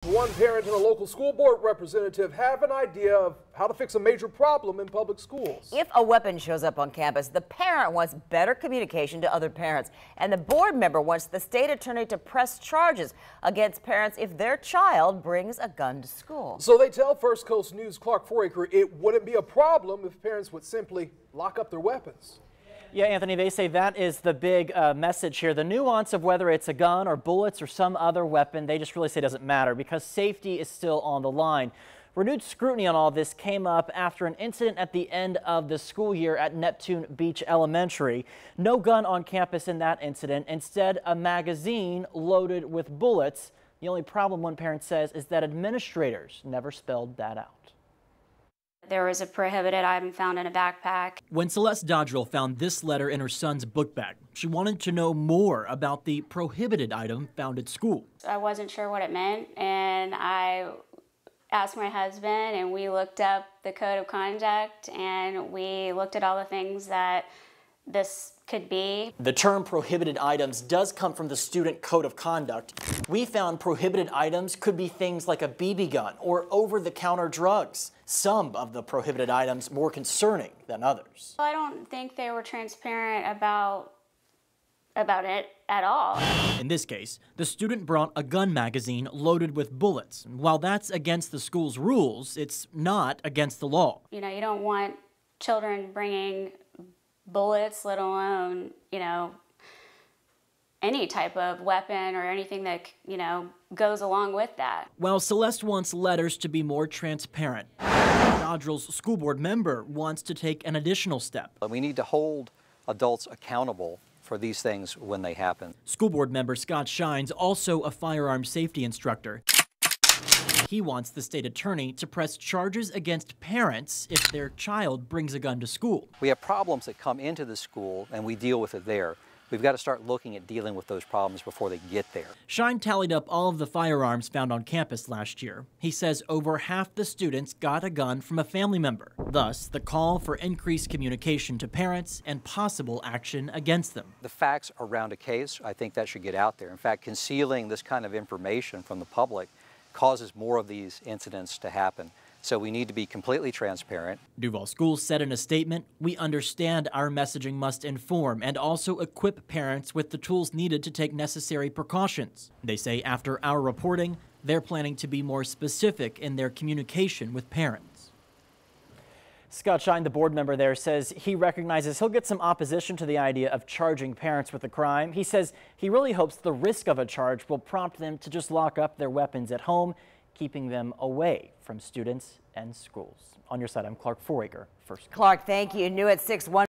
One parent and a local school board representative have an idea of how to fix a major problem in public schools. If a weapon shows up on campus, the parent wants better communication to other parents, and the board member wants the state attorney to press charges against parents if their child brings a gun to school. So they tell First Coast News' Clark Foraker it wouldn't be a problem if parents would simply lock up their weapons. Yeah, Anthony, they say that is the big message here. The nuance of whether it's a gun or bullets or some other weapon, they just really say doesn't matter because safety is still on the line. Renewed scrutiny on all this came up after an incident at the end of the school year at Neptune Beach Elementary. No gun on campus in that incident. Instead, a magazine loaded with bullets. The only problem, one parent says, is that administrators never spelled that out. There was a prohibited item found in a backpack. When Celeste Dodrell found this letter in her son's book bag, she wanted to know more about the prohibited item found at school. I wasn't sure what it meant, and I asked my husband, and we looked up the code of conduct, and we looked at all the things that this could be. The term prohibited items does come from the student code of conduct. We found prohibited items could be things like a BB gun or over-the-counter drugs. Some of the prohibited items more concerning than others. I don't think they were transparent about it at all. In this case, the student brought a gun magazine loaded with bullets. While that's against the school's rules, it's not against the law. You know, you don't want children bringing bullets, let alone, any type of weapon or anything that, goes along with that. While Celeste wants letters to be more transparent, Dodrell's school board member wants to take an additional step. We need to hold adults accountable for these things when they happen. School board member Scott Shines, also a firearm safety instructor. He wants the state attorney to press charges against parents if their child brings a gun to school. We have problems that come into the school and we deal with it there. We've got to start looking at dealing with those problems before they get there. Shine tallied up all of the firearms found on campus last year. He says over half the students got a gun from a family member. Thus, the call for increased communication to parents and possible action against them. The facts around a case, I think that should get out there. In fact, concealing this kind of information from the public causes more of these incidents to happen. So we need to be completely transparent. Duval Schools said in a statement, "We understand our messaging must inform and also equip parents with the tools needed to take necessary precautions." They say after our reporting, they're planning to be more specific in their communication with parents. Scott Shine, the board member there, says he recognizes he'll get some opposition to the idea of charging parents with a crime. He says he really hopes the risk of a charge will prompt them to just lock up their weapons at home, keeping them away from students and schools. On your side, I'm Clark Foraker, First. Clark, thank you. New at 6:1.